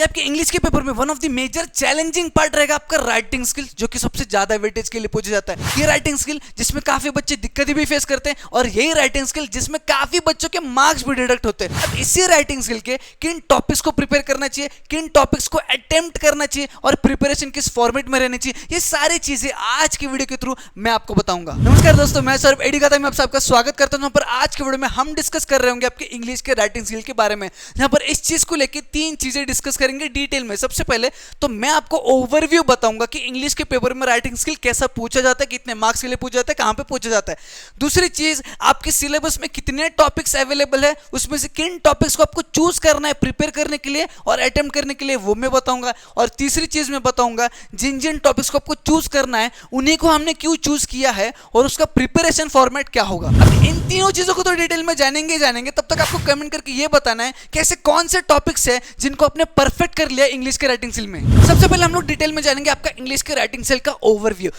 आपके इंग्लिश के पेपर में one of the major challenging part रहेगा आपका राइटिंग स्किल, जो कि सबसे ज्यादा वेटेज के लिए पूछा जाता है। ये राइटिंग स्किल जिसमें काफी बच्चे दिक्कतें भी फेस करते हैं और यही राइटिंग स्किल जिसमें काफी बच्चों के मार्क्स भी डिडक्ट होते हैं। अब इसी राइटिंग स्किल के किन टॉपिक्स को प्रिपेयर करना चाहिए, किन टॉपिक्स को अटेम्प्ट करना चाहिए और प्रिपरेशन किस फॉर्मेट में रहनी चाहिए, ये सारी चीजें आज की वीडियो के थ्रू मैं आपको बताऊंगा। नमस्कार दोस्तों, मैं सौरभ एडी गाता में आप सबका स्वागत करता हूं। पर आज की वीडियो में हम डिस्कस कर रहे होंगे आपके इंग्लिश के राइटिंग स्किल के बारे में, जहां पर इस चीज को लेकर तीन चीजें डिस्कस करेंगे डिटेल में। सबसे पहले तो मैं आपको ओवरव्यू बताऊंगा कि इंग्लिश के पेपर में राइटिंग स्किल कैसा पूछा जाता है, कितने मार्क्स के लिए पूछा जाता है, कहां पे पूछा जाता है। दूसरी चीज, आपके सिलेबस में कितने टॉपिक्स अवेलेबल है, उसमें से किन टॉपिक्स को आपको चूज करना है प्रिपेयर करने के लिए और अटेम्प्ट करने के लिए, वो मैं बताऊंगा। और तीसरी चीज मैं बताऊंगा जिन जिन टॉपिक्स को आपको चूज करना है उन्हीं को हमने क्यों चूज किया है और उसका प्रिपरेशन फॉर्मेट क्या होगा। अब इन तीनों चीजों को तो डिटेल में जानेंगे ही जानेंगे, तब तक आपको कमेंट करके ये बताना है कि ऐसे कौन से टॉपिक्स है जिनको आपने परफेक्ट कर लिया इंग्लिश के राइटिंग स्किल में। सबसे पहले हम लोग डिटेल में जानेंगे आपका इंग्लिश के राइटिंग स्किल का ओवरव्यू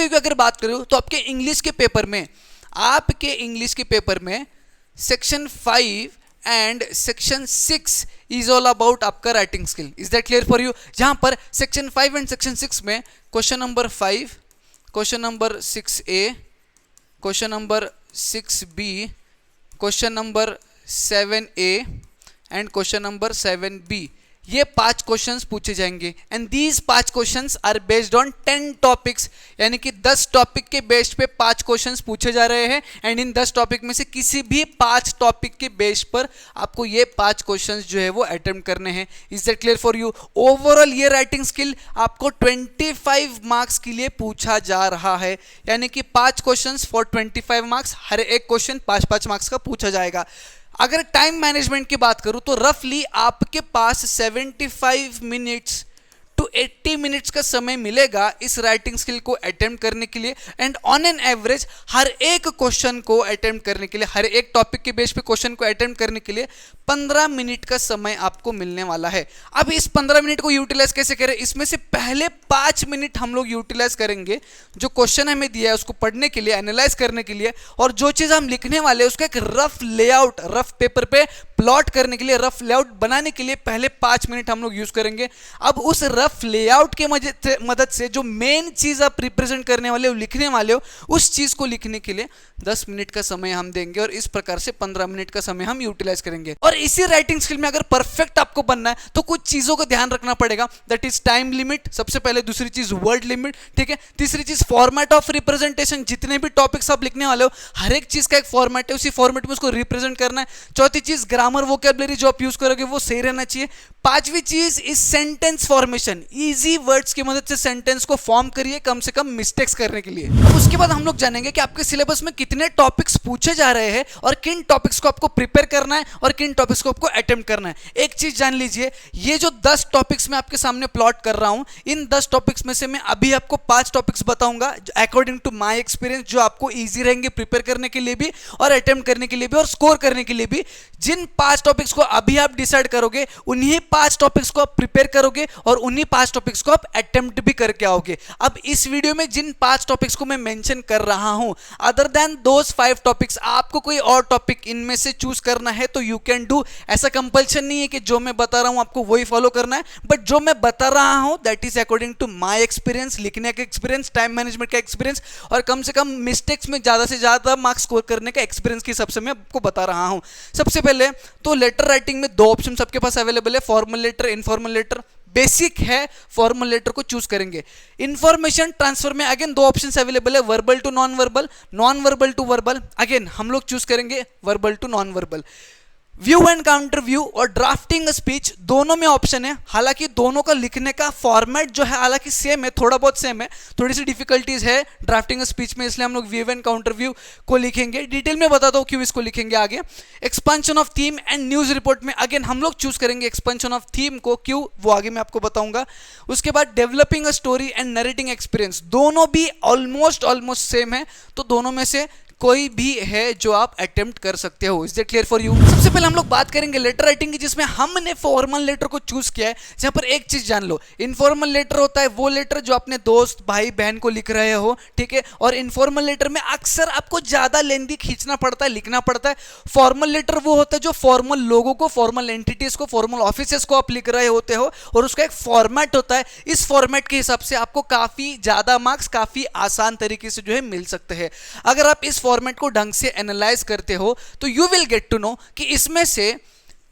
की अगर बात करूं तो आपके इंग्लिश के पेपर में section 5 and section 6 is all about आपका writing skill. Is that clear for you? जहां पर सेक्शन 5 एंड सेक्शन 6 में question number 5, question number 6A, question number 6B, question number 7A and question number 7B, ये 5 questions पूछे जाएंगे। And these 5 questions are based on 10 topics, यानी कि 10 topic के base पे 5 क्वेश्चंस पूछे जा रहे हैं। एंड इन 10 टॉपिक में से किसी भी 5 टॉपिक के बेस पर आपको ये 5 क्वेश्चंस जो है वो अटेम्प्ट करने हैं। Is that clear for you? Overall ये राइटिंग स्किल आपको 25 मार्क्स के लिए पूछा जा रहा है, यानी कि 5 क्वेश्चंस फॉर 25 मार्क्स, हर एक क्वेश्चन 5-5 मार्क्स का पूछा जाएगा। अगर टाइम मैनेजमेंट की बात करूं तो रफली आपके पास 75 मिनट्स टू 80 मिनट्स का समय मिलेगा इस राइटिंग स्किल को अटेम्प्ट करने के लिए। एंड ऑन एन एवरेज हर एक क्वेश्चन को अटेम्प्ट करने के लिए, हर एक टॉपिक के बेस पे क्वेश्चन को अटेम्प्ट करने के लिए 15 मिनट का समय आपको मिलने वाला है। अब इस 15 मिनट को यूटिलाइज कैसे करें? इसमें से पहले 5 मिनट हम लोग यूटिलाइज करेंगे जो क्वेश्चन हमें दिया है उसको पढ़ने के लिए, एनालाइज करने के लिए, और जो चीज हम लिखने वाले हैं उसका एक रफ लेआउट, रफ पेपर पे प्लॉट करने के लिए, रफ लेआउट बनाने के लिए पहले 5 मिनट हम लोग यूज करेंगे। अब उस रफ लेआउट के मदद से जो मेन चीज आप रिप्रेजेंट करने वाले हो, लिखने वाले हो, उस चीज को लिखने के लिए 10 मिनट का समय हम देंगे और इस प्रकार से 15 मिनट का समय हम यूटिलाइज करेंगे। और इसी राइटिंग स्किल में अगर परफेक्ट आपको बनना है तो कुछ चीजों का ध्यान रखना पड़ेगा। दैट इज टाइम लिमिट सबसे पहले, दूसरी चीज वर्ड लिमिट, ठीक है, तीसरी चीज फॉर्मेट ऑफ रिप्रेजेंटेशन, जितने भी टॉपिक्स आप लिखने वाले हो हर एक चीज का एक फॉर्मेट है, उसी फॉर्मेट में उसको रिप्रेजेंट करना है। चौथी चीज ग्रामर वोकैबुलरी जो आप यूज करोगे वो सही रहना चाहिए। पांचवी चीज is sentence formation, easy words की मदद से सेंटेंस को फॉर्म करिए कम से कम मिस्टेक्स करने के लिए। अब उसके बाद हम लोग जानेंगे कि आपके सिलेबस में कितने टॉपिक्स पूछे जा रहे हैं और किन टॉपिक्स को आपको प्रिपेयर करना है और किन टॉपिक्स को आपको अटेम्प्ट करना है। एक चीज जान लीजिए, ये जो 10 टॉपिक्स मैं आपके सामने प्लॉट कर रहा हूं, इन 10 टॉपिक्स में से मैं अभी आपको 5 टॉपिक्स बताऊंगा अकॉर्डिंग टू माय एक्सपीरियंस, जो आपको इजी रहेंगे प्रिपेयर करने के लिए भी और अटेम्प्ट करने के लिए भी और स्कोर करने के लिए भी। जिन 5 टॉपिक्स को अभी आप डिसाइड करोगे उन्हीं 5 टॉपिक्स को आप प्रिपेयर करोगे और उन्हीं 5 टॉपिक्स को आप अटेम्प्ट भी करके आओगे। अब इस वीडियो में जिन 5 टॉपिक्स को मैं मेंशन कर रहा हूं, अदर देन दोस 5 टॉपिक्स, आपको कोई और टॉपिक इनमें से चूज करना है तो यू कैन डू। ऐसा कंपल्शन नहीं है कि जो मैं बता रहा हूं आपको वही फॉलो करना है, बट जो मैं बता रहा हूं that is according to my experience, लिखने का एक्सपीरियंस, टाइम मैनेजमेंट का एक्सपीरियंस और कम से कम मिस्टेक्स में ज्यादा से ज्यादा मार्क्स स्कोर करने का एक्सपीरियंस के हिसाब से मैं आपको बता रहा हूं। सबसे पहले तो लेटर राइटिंग में 2 ऑप्शन आपके पास अवेलेबल है, formal letter, informal letter. Basic है, फॉर्मल लेटर को चूज करेंगे। इंफॉर्मेशन ट्रांसफर में अगेन 2 ऑप्शंस अवेलेबल है, verbal to non verbal, non verbal to verbal. Again हम लोग चूज करेंगे verbal to non verbal. View and counter view और drafting speech, दोनों में ऑप्शन है। हालांकि दोनों का लिखने का फॉर्मेट जो है हालांकि सेम है, थोड़ा बहुत सेम है, थोड़ी सी डिफिकल्टीज है ड्राफ्टिंग स्पीच में, इसलिए हम लोग व्यू एंड काउंटर व्यू को लिखेंगे। डिटेल में बताता हूं क्यों इसको लिखेंगे आगे। Expansion of theme and news report में अगेन हम लोग चूज करेंगे एक्सपेंशन ऑफ थीम को, क्यों वो आगे मैं आपको बताऊंगा। उसके बाद developing a story and narrating experience, दोनों भी ऑलमोस्ट सेम है, तो दोनों में से कोई भी है जो आप अटेम्प्ट कर सकते हो। Is that clear for you? सबसे पहले हम लोग बात करेंगे लेटर राइटिंग की, जिसमें हमने फॉर्मल लेटर को चूज किया है। जहां पर एक चीज जान लो, इनफॉर्मल लेटर होता है वो लेटर जो अपने दोस्त भाई बहन को लिख रहे हो, ठीक है। और इनफॉर्मल लेटर में अक्सर आपको ज्यादा लेंथी खींचना पड़ता है, लिखना पड़ता है। फॉर्मल लेटर वो होता है जो फॉर्मल लोगों को, फॉर्मल एंटिटीज को, फॉर्मल ऑफिसेस को आप लिख रहे होते हो, और उसका एक फॉर्मेट होता है। इस फॉर्मेट के हिसाब से आपको काफी ज्यादा मार्क्स काफी आसान तरीके से जो है मिल सकते हैं। अगर आप इस फॉर्मेट को ढंग से एनालाइज करते हो तो you will get to know कि इसमें से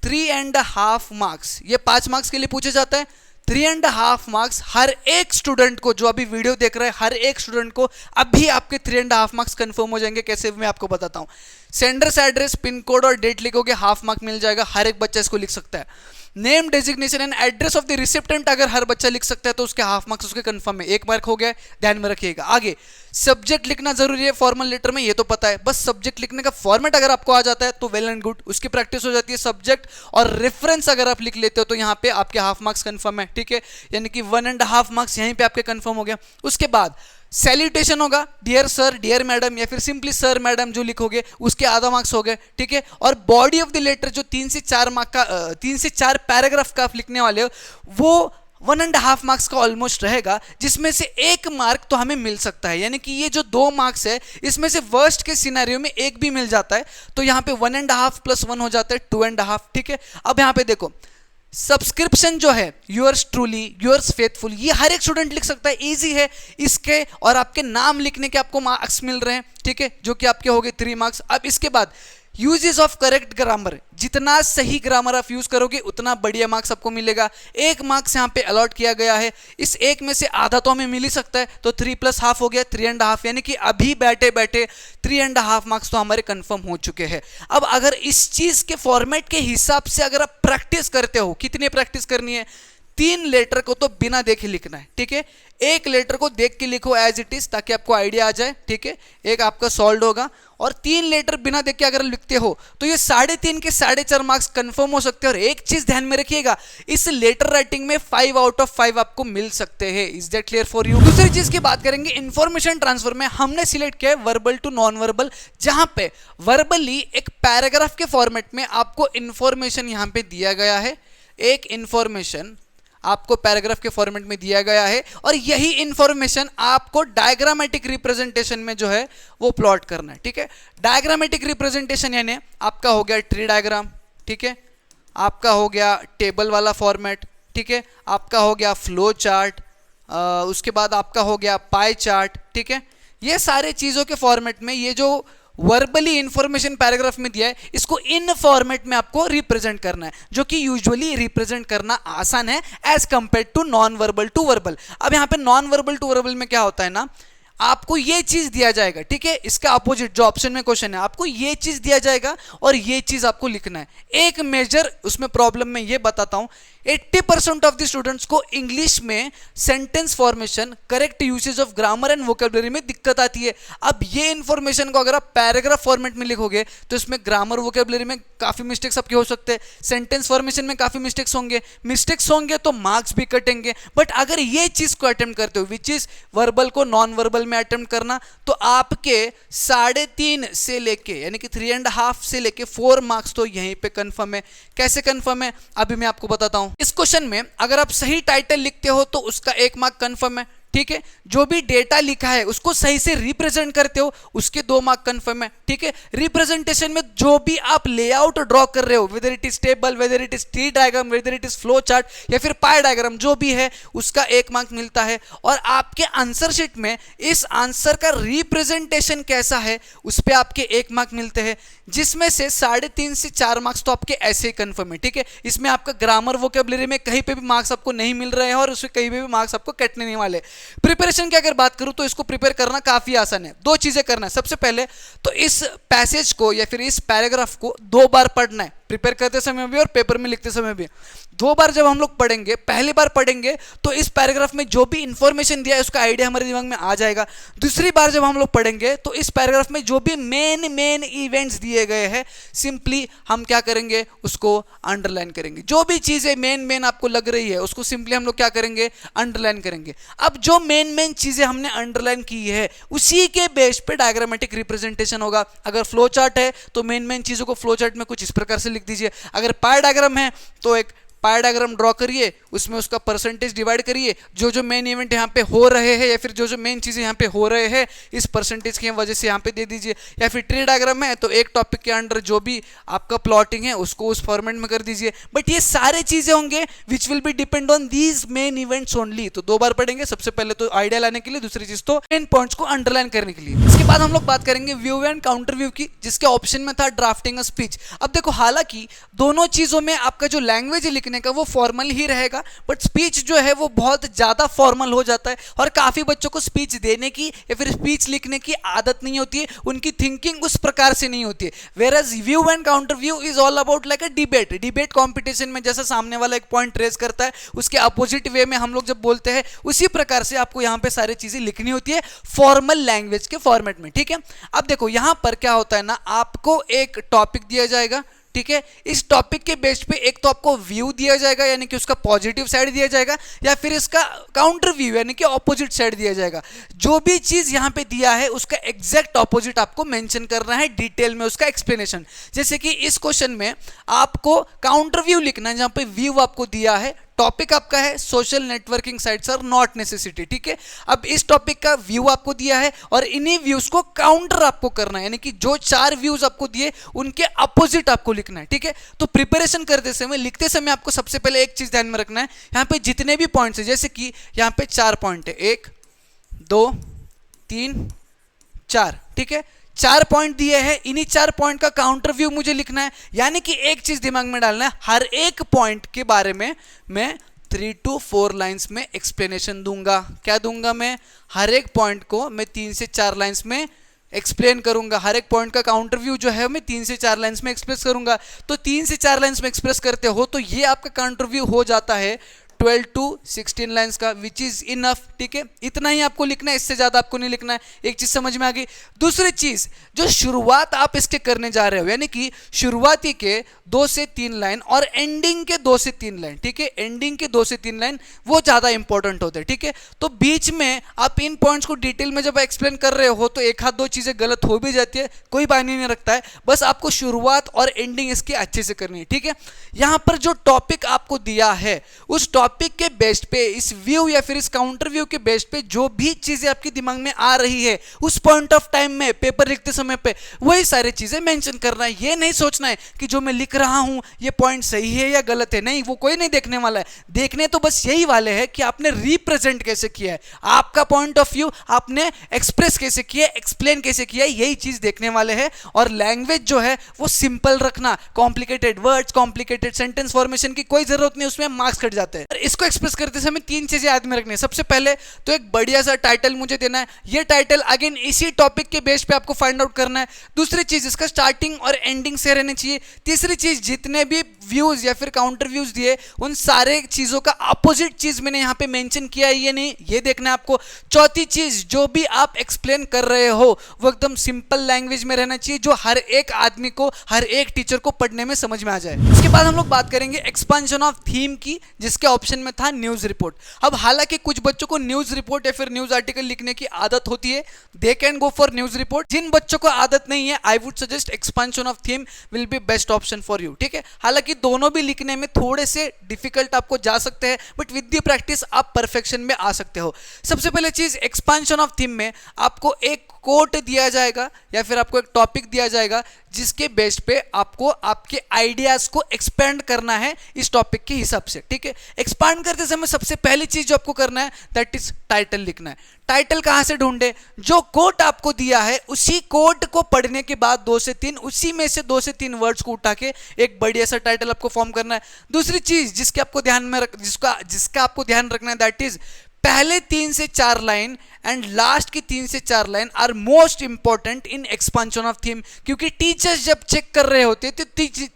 3.5 मार्क्स, ये 5 मार्क्स के लिए पूछे जाता है। 3.5 मार्क्स हर एक स्टूडेंट को, जो अभी वीडियो देख रहे हैं, हर एक स्टूडेंट को अभी आपके 3.5 मार्क्स कंफर्म हो जाएंगे। कैसे, मैं आपको बताता हूं। सेंडर्स एड्रेस, पिन कोड और डेट लिखोगे, हाफ मार्क मिल जाएगा। हर एक बच्चा इसको लिख सकता है। Name, designation and address of the recipient अगर हर बच्चा लिख सकता है तो उसके हाफ मार्क्स उसके कंफर्म है, 1 मार्क हो गया, ध्यान में रखिएगा। आगे सब्जेक्ट लिखना जरूरी है फॉर्मल लेटर में, ये तो पता है। बस सब्जेक्ट लिखने का फॉर्मेट अगर आपको आ जाता है तो वेल एंड गुड, उसकी प्रैक्टिस हो जाती है। सब्जेक्ट और रेफरेंस अगर आप लिख लेते हो तो यहाँ पे आपके हाफ मार्क्स कंफर्म है, ठीक है। यानी कि 1.5 मार्क्स यहीं पे आपके कंफर्म हो गया। उसके बाद सैल्यूटेशन होगा, डियर सर, डियर मैडम, या फिर सिंपली सर मैडम जो लिखोगे उसके आधा मार्क्स हो गए, ठीक है। और बॉडी ऑफ द लेटर जो 3 से 4 मार्क का 3 से 4 पैराग्राफ का आप लिखने वाले हो, वो 1.5 मार्क्स का ऑलमोस्ट रहेगा, जिसमें से 1 मार्क तो हमें मिल सकता है। यानी कि ये जो 2 मार्क्स है, इसमें से वर्स्ट के सिनेरियो में 1 भी मिल जाता है, तो यहाँ पे 1.5 + 1 हो जाता है 2.5, ठीक है। अब यहाँ पे देखो, सब्सक्रिप्शन जो है, यूअर्स ट्रूली, यूअर्स फेथफुल, ये हर एक स्टूडेंट लिख सकता है, इजी है। इसके और आपके नाम लिखने के आपको मार्क्स मिल रहे हैं, ठीक है, जो कि आपके हो गए 3 मार्क्स। अब इसके बाद यूजेस ऑफ करेक्ट ग्रामर, जितना सही ग्रामर आप यूज करोगे उतना बढ़िया मार्क्स आपको मिलेगा। 1 मार्क्स यहाँ पे अलॉट किया गया है, इस 1 में से आधा तो हमें मिल ही सकता है, तो 3 + ½ हो गया 3.5, यानी कि अभी बैठे बैठे 3.5 मार्क्स तो हमारे कंफर्म हो चुके हैं। अब अगर इस चीज के फॉर्मेट के हिसाब से अगर आप प्रैक्टिस करते हो, कितनी प्रैक्टिस करनी है? 3 लेटर को तो बिना देखे लिखना है, ठीक है। 1 लेटर को देख के लिखो एज इट इज, ताकि आपको आइडिया आ जाए, ठीक है। एक आपका सॉल्व होगा, और 3 लेटर बिना देख के अगर लिखते हो तो ये 3.5 के 4.5 मार्क्स कंफर्म हो सकते हैं। और एक चीज ध्यान में रखिएगा, इस लेटर राइटिंग में 5 आउट ऑफ 5 आपको मिल सकते हैं। Is that clear for you? दूसरी चीज की बात करेंगे, इंफॉर्मेशन ट्रांसफर में हमने सिलेक्ट किया है वर्बल टू नॉन वर्बल, जहां पे वर्बली एक पैराग्राफ के फॉर्मेट में आपको इंफॉर्मेशन यहां पे दिया गया है, एक इंफॉर्मेशन आपको पैराग्राफ के फॉर्मेट में दिया गया है, और यही इंफॉर्मेशन आपको डायग्रामेटिक रिप्रेजेंटेशन में जो है वो प्लॉट करना है, ठीक है। डायग्रामेटिक रिप्रेजेंटेशन यानी आपका हो गया ट्री डायग्राम, ठीक है, आपका हो गया टेबल वाला फॉर्मेट, ठीक है, आपका हो गया फ्लो चार्ट, उसके बाद आपका हो गया पाई चार्ट, ठीक है। ये सारे चीज़ों के फॉर्मेट में ये जो वर्बली इंफॉर्मेशन पैराग्राफ में दिया है, इसको इन फॉर्मेट में आपको रिप्रेजेंट करना है, जो कि यूजुअली रिप्रेजेंट करना आसान है as compare to non verbal to verbal. अब यहाँ पे नॉन वर्बल टू वर्बल में क्या होता है ना, आपको ये चीज दिया जाएगा, ठीक है, इसका अपोजिट जो ऑप्शन में क्वेश्चन है, आपको ये चीज दिया जाएगा और ये चीज आपको लिखना है। एक मेजर उसमें प्रॉब्लम में ये बताता हूं, 80% ऑफ द स्टूडेंट्स को इंग्लिश में sentence formation, correct usage of grammar and vocabulary में दिक्कत आती है। अब ये इंफॉर्मेशन को अगर आप पैराग्राफ फॉर्मेट में लिखोगे तो इसमें ग्रामर वोकेबलरी में काफी मिस्टेक्स आपके हो सकते हैं, सेंटेंस फॉर्मेशन में काफी मिस्टेक्स होंगे तो मार्क्स भी कटेंगे। बट अगर ये चीज को अटेम्प्ट करते हो, विच इज वर्बल को नॉन वर्बल में अटेम्प्ट करना, तो आपके 3.5 से लेके यानी कि 3.5 से लेके 4 मार्क्स तो यहीं पे कंफर्म है। कैसे कंफर्म है अभी मैं आपको बताता हूं। इस क्वेश्चन में अगर आप सही टाइटल लिखते हो तो उसका 1 मार्क कंफर्म है, ठीक है। जो भी डेटा लिखा है उसको सही से रिप्रेजेंट करते हो उसके 2 मार्क कंफर्म है, ठीक है। रिप्रेजेंटेशन में जो भी आप लेआउट ड्रॉ कर रहे हो, whether it is table, whether it is tree diagram, whether it is flow chart या फिर पाई डायग्राम, जो भी है उसका 1 मार्क मिलता है। और आपके आंसर शीट में इस आंसर का रिप्रेजेंटेशन कैसा है उस पर आपके 1 मार्क मिलते हैं, जिसमें से 3.5 से 4 मार्क्स तो आपके ऐसे ही कंफर्म है, ठीक है। इसमें आपका ग्रामर वोकेबलरी में कहीं पे भी मार्क्स आपको नहीं मिल रहे हैं और उसमें कहीं पे भी मार्क्स आपको कटने नहीं वाले। प्रिपरेशन की अगर बात करूं तो इसको प्रिपेयर करना काफी आसान है। 2 चीजें करना है, सबसे पहले तो इस पैसेज को या फिर इस पैराग्राफ को 2 बार पढ़ना है, प्रिपेयर करते समय भी और पेपर में लिखते समय भी। 2 बार जब हम लोग पढ़ेंगे, पहली बार पढ़ेंगे तो इस पैराग्राफ में जो भी इंफॉर्मेशन दिया है उसका आइडिया हमारे दिमाग में आ जाएगा। दूसरी बार जब हम लोग पढ़ेंगे तो इस पैराग्राफ में जो भी मेन इवेंट्स दिए गए हैं सिंपली हम क्या करेंगे, उसको अंडरलाइन करेंगे। जो भी चीजें मेन आपको लग रही है उसको सिंपली हम लोग क्या करेंगे, अंडरलाइन करेंगे। अब जो मेन चीजें हमने अंडरलाइन की है उसी के बेस पे डायग्रामेटिक रिप्रेजेंटेशन होगा। अगर फ्लो चार्ट है तो मेन चीजों को फ्लो चार्ट में कुछ इस प्रकार से लिख दीजिए। अगर पाई डायग्राम है तो एक पाई डायग्राम ड्रॉ करिए, उसमें उसका परसेंटेज डिवाइड करिए, जो मेन इवेंट यहाँ पे हो रहे हैं या फिर जो मेन चीजें यहाँ पे हो रहे हैं इस परसेंटेज की वजह से यहाँ पे दे दीजिए। या फिर ट्री डायग्राम है तो एक टॉपिक के अंडर जो भी आपका प्लॉटिंग है उसको उस फॉर्मेट में कर दीजिए। बट ये सारे चीजें होंगे which will be depend on these main events only. तो 2 बार पढ़ेंगे, सबसे पहले तो आइडिया लाने के लिए, दूसरी चीज तो मेन पॉइंट्स को अंडरलाइन करने के लिए। इसके बाद हम लोग बात करेंगे व्यू एंड काउंटर व्यू की, जिसके ऑप्शन में था ड्राफ्टिंग अ स्पीच। अब देखो, हालांकि दोनों चीजों में आपका जो लैंग्वेज लिखने का वो फॉर्मल ही रहेगा, बट स्पीच जो है वो बहुत ज्यादा फॉर्मल हो जाता है और काफी बच्चों को स्पीच देने की या फिर स्पीच लिखने की आदत नहीं होती है, उनकी थिंकिंग उस प्रकार से नहीं होती है। Whereas view and counter view is all about like a debate competition में जैसा सामने वाला एक पॉइंट रेज करता है उसके अपोजिट वे में हम लोग जब बोलते हैं उसी प्रकार से आपको यहां पे सारी चीजें लिखनी होती है फॉर्मल लैंग्वेज के फॉर्मेट में। ठीक है, अब देखो यहां पर क्या होता है ना, आपको एक टॉपिक दिया जाएगा, ठीक है, इस टॉपिक के बेस पे एक तो आपको व्यू दिया जाएगा यानी कि उसका पॉजिटिव साइड दिया जाएगा, या फिर इसका काउंटर व्यू यानी कि ऑपोजिट साइड दिया जाएगा। जो भी चीज यहां पे दिया है उसका एग्जैक्ट ऑपोजिट आपको मेंशन करना है डिटेल में, उसका एक्सप्लेनेशन। जैसे कि इस क्वेश्चन में आपको काउंटर व्यू लिखना है, जहां पे व्यू आपको दिया है, टॉपिक आपका है social networking sites are not necessity. ठीक है, अब इस टॉपिक का व्यू आपको दिया है और इन्हीं व्यूज को काउंटर आपको करना है, यानी कि जो 4 व्यूज आपको दिए उनके अपोजिट आपको लिखना है। ठीक है, तो प्रिपरेशन करते समय, लिखते समय आपको सबसे पहले एक चीज ध्यान में रखना है, यहां पे जितने भी पॉइंट्स है, जैसे कि यहां पे 4 पॉइंट है, 1 2 3 4, ठीक है, 4 पॉइंट दिए हैं, इन्हीं 4 पॉइंट का काउंटर व्यू मुझे लिखना है। यानी कि एक चीज दिमाग में डालना है, हर एक पॉइंट के बारे में मैं 3 to 4 लाइंस में एक्सप्लेनेशन दूंगा। क्या दूंगा मैं? हर एक पॉइंट को मैं 3 से 4 लाइंस में एक्सप्लेन करूंगा। हर एक पॉइंट का काउंटर व्यू जो है मैं 3 से 4 लाइंस में एक्सप्रेस करूंगा। तो 3 से 4 लाइंस में एक्सप्रेस करते हो तो ये आपका काउंटर व्यू हो जाता है 12 to 16 लाइंस का, विच इज इनफ। ठीक है, इतना ही आपको लिखना है, इससे ज्यादा आपको नहीं लिखना है। एक चीज समझ में आ गई। दूसरी चीज, जो शुरुआत आप इसके करने जा रहे हो, यानी कि शुरुआती के 2 से 3 लाइन और एंडिंग के 2 से 3 लाइन, ठीक है, एंडिंग के 2 से 3 लाइन वो ज्यादा इंपॉर्टेंट होते हैं। ठीक है, तो बीच में आप इन पॉइंट्स को डिटेल में जब एक्सप्लेन कर रहे हो तो एक हाथ 2 चीजें गलत हो भी जाती है, कोई मायने नहीं रखता है, बस आपको शुरुआत और एंडिंग इसकी अच्छे से करनी है। ठीक है, यहां पर जो टॉपिक आपको दिया है उस टॉपिक के बेस पे, इस व्यू या फिर इस काउंटर व्यू के बेस पे जो भी चीजें आपके दिमाग में आ रही है उस पॉइंट ऑफ टाइम में, पेपर लिखते समय पे वही सारी चीजें मेंशन करना है। ये नहीं सोचना है कि जो मैं लिख रहा हूं ये पॉइंट सही है या गलत है, नहीं, वो कोई नहीं देखने वाला है। देखने तो बस यही वाले हैं कि आपने रिप्रेजेंट कैसे किया है, आपका पॉइंट ऑफ व्यू आपने एक्सप्रेस कैसे किया, एक्सप्लेन कैसे किया, यही चीज देखने वाले हैं। और लैंग्वेज जो है वो सिंपल रखना, complicated words, complicated sentence formation की कोई जरूरत नहीं, उसमें मार्क्स कट जाते हैं। इसको एक्सप्रेस करते समय 3 चीजें याद में रखनी है। सबसे पहले तो एक बढ़िया सा टाइटल मुझे देना है, ये टाइटल अगेन इसी टॉपिक के बेस पे आपको फाइंड आउट करना है। दूसरी चीज, इसका स्टार्टिंग और एंडिंग से रहनी चाहिए। तीसरी चीज, जितने भी व्यूज या फिर काउंटर व्यूज दिए उन सारे चीजों का अपोजिट चीज मैंने यहां पे मेंशन किया है ये नहीं, ये देखना है आपको। चौथी चीज, जो भी आप एक्सप्लेन कर रहे हो वो एकदम सिंपल लैंग्वेज में रहना चाहिए, जो हर एक आदमी को, हर एक टीचर को पढ़ने में समझ में आ जाए। इसके बाद हम लोग बात करेंगे एक्सपांशन ऑफ थीम की, जिसके ऑप्शन में था न्यूज रिपोर्ट। अब हालांकि कुछ बच्चों को न्यूज रिपोर्ट या फिर न्यूज आर्टिकल लिखने की आदत होती है, they can go for news report. जिन बच्चों को आदत नहीं है, I would suggest expansion of theme will be best option for you. ठीक है, हालांकि दोनों भी लिखने में थोड़े से डिफिकल्ट आपको जा सकते हैं, बट विद द प्रैक्टिस आप परफेक्शन में आ सकते हो। सबसे पहले चीज, एक्सपांशन ऑफ थीम में आपको एक कोट दिया जाएगा या फिर आपको एक टॉपिक दिया जाएगा जिसके बेस पे आपको आपके आइडियाज को एक्सपेंड करना है इस टॉपिक के हिसाब से। ठीक है, एक्सपांड करते समय सबसे पहली चीज जो आपको करना है दैट इज टाइटल लिखना है। टाइटल कहां से ढूंढे? जो कोट आपको दिया है उसी कोट को पढ़ने के बाद 2 से 3, उसी में से 2 से 3 वर्ड्स को उठा के एक बढ़िया सा टाइटल आपको फॉर्म करना है। दूसरी चीज जिसका आपको ध्यान रखना है दैट इज पहले 3 से 4 लाइन एंड लास्ट की 3 से 4 line are most important in expansion of theme, क्योंकि टीचर्स जब चेक कर रहे होते हैं तो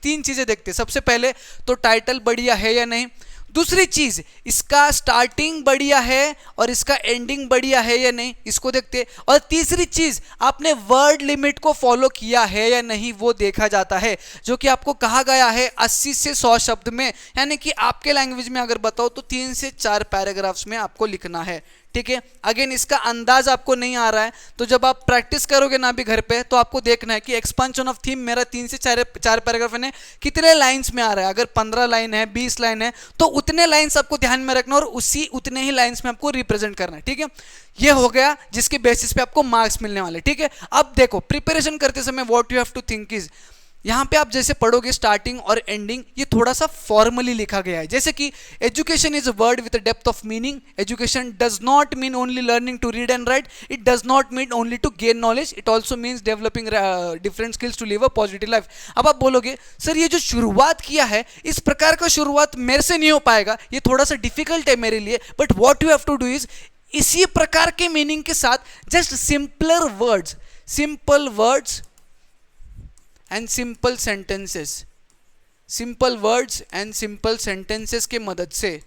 तीन चीजें देखते हैं। सबसे पहले तो टाइटल बढ़िया है या नहीं, दूसरी चीज इसका स्टार्टिंग बढ़िया है और इसका एंडिंग बढ़िया है या नहीं, इसको देखते, और तीसरी चीज आपने वर्ड लिमिट को फॉलो किया है या नहीं वो देखा जाता है, जो कि आपको कहा गया है 80 से 100 शब्द में, यानी कि आपके लैंग्वेज में अगर बताओ तो 3 से 4 पैराग्राफ्स में आपको लिखना है। ठीक है, अगेन इसका अंदाज आपको नहीं आ रहा है तो जब आप प्रैक्टिस करोगे ना भी घर पे तो आपको देखना है कि एक्सपांशन ऑफ थीम मेरा 3 से 4 पैराग्राफ है, कितने लाइंस में आ रहा है। अगर 15 लाइन है, 20 लाइन है, तो उतने लाइंस आपको ध्यान में रखना और उतने ही लाइंस में आपको रिप्रेजेंट करना है। ठीक है, ये हो गया जिसके बेसिस पे आपको मार्क्स मिलने वाले। ठीक है, अब देखो प्रिपरेशन करते समय what you have to think is, यहाँ पे आप जैसे पढ़ोगे स्टार्टिंग और एंडिंग ये थोड़ा सा फॉर्मली लिखा गया है, जैसे कि education is a word with a depth of meaning, education does not mean only learning to read and write, it does not mean only to gain knowledge, it also means developing different skills to live a positive life. अब आप बोलोगे sir ये जो शुरुआत किया है इस प्रकार का शुरुआत मेरे से नहीं हो पाएगा, ये थोड़ा सा डिफिकल्ट है मेरे लिए, but what you have to do is इसी प्रकार के मीनिंग के साथ just simple words and simple sentences के मदद से,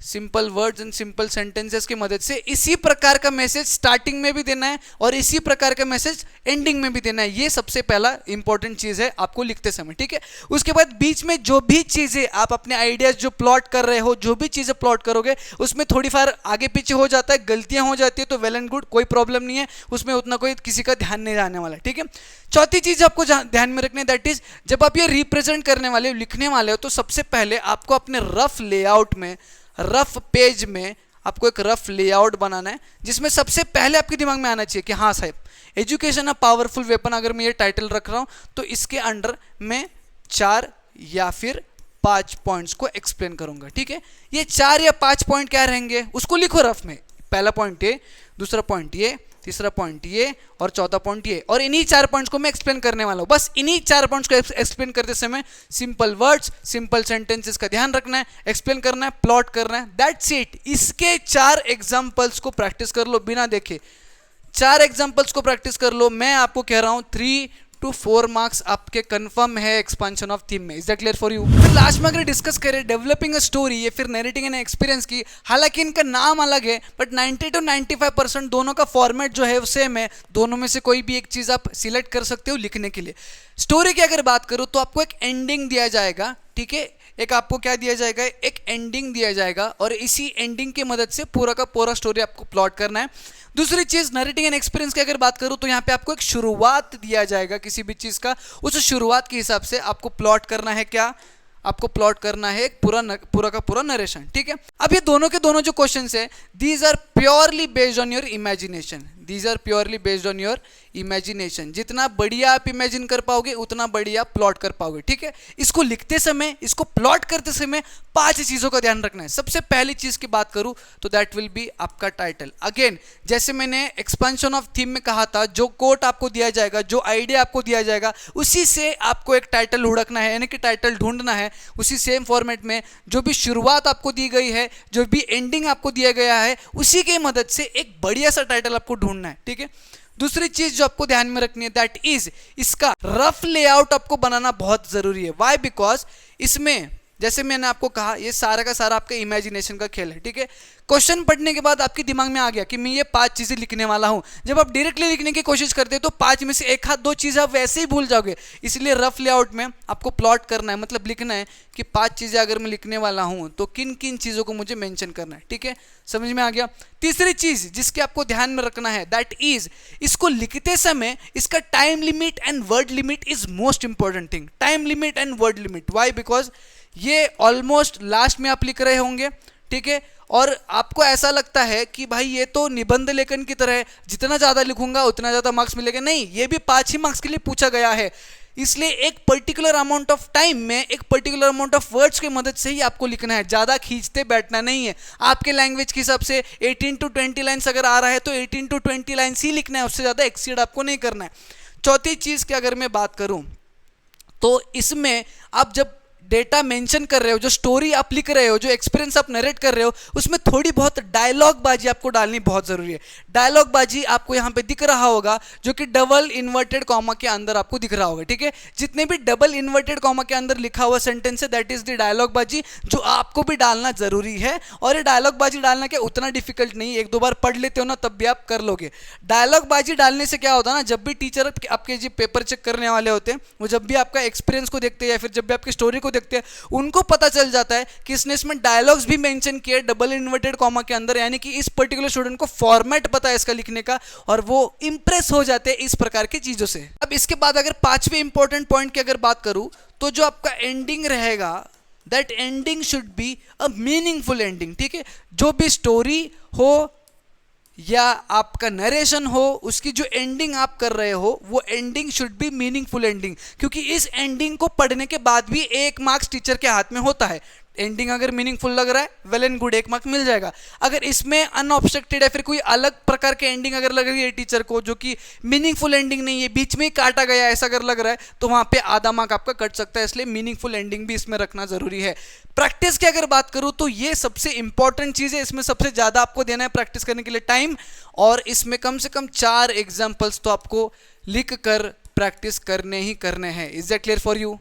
simple words and simple sentences की मदद से इसी प्रकार का मैसेज स्टार्टिंग में भी देना है और इसी प्रकार का मैसेज एंडिंग में भी देना है। ये सबसे पहला इंपॉर्टेंट चीज है आपको लिखते समय। ठीक है, उसके बाद बीच में जो भी चीजें आप अपने आइडियाज जो प्लॉट कर रहे हो, जो भी चीजें प्लॉट करोगे उसमें थोड़ी फार आगे पीछे हो जाता है, गलतियां हो जाती है, तो वेल एंड गुड, कोई प्रॉब्लम नहीं है, उसमें उतना कोई किसी का ध्यान नहीं जाने वाला। ठीक है, चौथी चीज आपको ध्यान में रखनी है, दैट इज जब आप ये रिप्रेजेंट करने वाले हो, लिखने वाले हो, तो सबसे पहले आपको अपने रफ लेआउट में, रफ पेज में आपको एक रफ लेआउट बनाना है, जिसमें सबसे पहले आपके दिमाग में आना चाहिए कि हाँ साहब, एजुकेशन अ पावरफुल वेपन, अगर मैं ये टाइटल रख रहा हूं तो इसके अंडर मैं 4 या फिर 5 पॉइंट्स को एक्सप्लेन करूंगा। ठीक है, ये 4 या 5 पॉइंट क्या रहेंगे उसको लिखो रफ में, पहला पॉइंट ये, दूसरा पॉइंट ये, तीसरा पॉइंट ये और चौथा पॉइंट ये, और इन्हीं 4 पॉइंट्स को मैं एक्सप्लेन करने वाला हूं। बस इन्हीं 4 पॉइंट्स को एक्सप्लेन करते समय सिंपल वर्ड्स, सिंपल सेंटेंसेस का ध्यान रखना है, एक्सप्लेन करना है, प्लॉट करना है, दैट्स इट। इसके 4 एग्जांपल्स को प्रैक्टिस कर लो बिना देखे, 4 एग्जांपल्स को प्रैक्टिस कर लो। मैं आपको कह रहा हूं 3 to 4 मार्क्स आपके कंफर्म है एक्सपांशन ऑफ थीम में। Is that clear for you? फिर लास्ट में अगर डिस्कस करें डेवलपिंग अ स्टोरी या फिर नैरेटिंग एन एक्सपीरियंस की, हालांकि इनका नाम अलग है बट 90 to 95% दोनों का फॉर्मेट जो है वो सेम है। दोनों में से कोई भी एक चीज आप सिलेक्ट कर सकते हो लिखने के लिए। स्टोरी की अगर बात करूं तो आपको एक एंडिंग दिया जाएगा, ठीक है, एक आपको क्या दिया जाएगा, एक एंडिंग दिया जाएगा, और इसी एंडिंग की मदद से पूरा का पूरा स्टोरी आपको प्लॉट करना है। दूसरी चीज नरेटिंग एंड एक्सपीरियंस की अगर बात करूं तो यहाँ पे आपको एक शुरुआत दिया जाएगा किसी भी चीज का, उस शुरुआत के हिसाब से आपको प्लॉट करना है, क्या आपको प्लॉट करना है एक पूरा का पूरा नरेशन। ठीक है, अब ये दोनों के दोनों जो क्वेश्चंस है, these are purely based on your imagination, these are purely based on your imagination. जितना बढ़िया आप इमेजिन कर पाओगे उतना बढ़िया प्लॉट कर पाओगे। ठीक है, इसको लिखते समय, इसको प्लॉट करते समय 5 चीजों का ध्यान रखना है। सबसे पहली चीज की बात करूं तो दैट विल बी आपका टाइटल। अगेन जैसे मैंने एक्सपेंशन ऑफ थीम में कहा था, जो कोट आपको दिया जाएगा, जो आइडिया आपको दिया जाएगा, उसी से आपको एक टाइटल हुड़कना है, यानी कि टाइटल ढूंढना है उसी सेम फॉर्मेट में। जो भी शुरुआत आपको दी गई है, जो भी एंडिंग आपको दिया गया है, उसी की मदद से एक बढ़िया सा टाइटल आपको ढूंढना है। ठीक है, दूसरी चीज जो आपको ध्यान में रखनी है दैट इज इसका रफ लेआउट आपको बनाना बहुत जरूरी है। व्हाई? बिकॉज इसमें जैसे मैंने आपको कहा ये सारा का सारा आपका इमेजिनेशन का खेल है। ठीक है, क्वेश्चन पढ़ने के बाद आपके दिमाग में आ गया कि मैं ये 5 चीजें लिखने वाला हूं। जब आप डायरेक्टली लिखने की कोशिश करते हैं तो 5 में से 1 आध 2 चीजें आप वैसे ही भूल जाओगे। इसलिए रफ लेआउट में आपको प्लॉट करना है, मतलब लिखना है कि 5 चीजें अगर मैं लिखने वाला हूं तो किन किन चीजों को मुझे मेंशन करना है। ठीक है, समझ में आ गया? तीसरी चीज जिसके आपको ध्यान में रखना है दैट इज इसको लिखते समय इसका time limit and word limit is most important thing. Time limit and word limit. Why? Because ये ऑलमोस्ट लास्ट में आप लिख रहे होंगे। ठीक है, और आपको ऐसा लगता है कि भाई ये तो निबंध लेखन की तरह है, जितना ज्यादा लिखूंगा उतना ज्यादा मार्क्स मिलेगा। नहीं, ये भी 5 ही मार्क्स के लिए पूछा गया है। इसलिए एक पर्टिकुलर अमाउंट ऑफ टाइम में एक पर्टिकुलर अमाउंट ऑफ वर्ड्स की मदद से ही आपको लिखना है, ज्यादा खींचते बैठना नहीं है। आपके लैंग्वेज के हिसाब से 18 to 20 लाइन्स अगर आ रहा है तो 18 to 20 लाइन्स ही लिखना है, उससे ज्यादा एक्सीड आपको नहीं करना है। चौथी चीज की अगर मैं बात करूं तो इसमें आप जब डेटा मेंशन कर रहे हो, जो स्टोरी आप लिख रहे हो, जो एक्सपीरियंस आप नरेट कर रहे हो, उसमें थोड़ी बहुत डायलॉग बाजी आपको डालनी बहुत जरूरी है। डायलॉग बाजी आपको यहाँ पे दिख रहा होगा, जो कि डबल इन्वर्टेड कॉमा के अंदर आपको दिख रहा होगा, ठीक है। जितने भी डबल इन्वर्टेड कॉमा के अंदर लिखा हुआ सेंटेंस है, दैट इज द डायलॉग बाजी, जो आपको भी डालना जरूरी है। और ये डायलॉग बाजी डालना क्या उतना डिफिकल्ट नहीं, एक दो बार पढ़ लेते हो ना तब भी आप कर लोगे। डायलॉग बाजी डालने से क्या होता है ना, जब भी टीचर आपके जो पेपर चेक करने वाले होते हैं, वो जब भी आपका एक्सपीरियंस को देखते हैं या फिर जब भी आपकी स्टोरी को देखते हैं, उनको पता चल जाता है कि इसने इसमें डायलॉग्स भी मेंशन किए डबल इन्वर्टेड कॉमा के अंदर, यानी कि इस पर्टिकुलर स्टूडेंट को फॉर्मेट पता है इसका लिखने का, और वो इंप्रेस हो जाते हैं इस प्रकार की चीजों से। अब इसके बाद अगर पांचवें इंपॉर्टेंट पॉइंट की अगर बात करूं, तो जो आपका एंडिंग रहेगा, that ending should be a meaningful ending, ठीक है। जो भी स्टोरी हो या आपका नरेशन हो, उसकी जो एंडिंग आप कर रहे हो, वो ending should be meaningful ending, क्योंकि इस एंडिंग को पढ़ने के बाद भी 1 मार्क्स टीचर के हाथ में होता है। एंडिंग अगर मीनिंगफुल लग रहा है, वेल एंड गुड, 1 मार्क मिल जाएगा। अगर इसमें अनऑब्स्ट्रक्टेड है, फिर कोई अलग प्रकार के एंडिंग अगर लग रही है टीचर को, जो कि मीनिंगफुल एंडिंग नहीं है, बीच में ही काटा गया ऐसा अगर लग रहा है, तो वहां पे आधा मार्क आपका कट सकता है। इसलिए मीनिंगफुल एंडिंग भी इसमें रखना जरूरी है। प्रैक्टिस की अगर बात करूं, तो ये सबसे इंपॉर्टेंट चीज है, इसमें सबसे ज्यादा आपको देना है प्रैक्टिस करने के लिए टाइम, और इसमें कम से कम 4 एग्जाम्पल्स तो आपको लिख कर प्रैक्टिस करने ही करने हैं। Is that clear for you?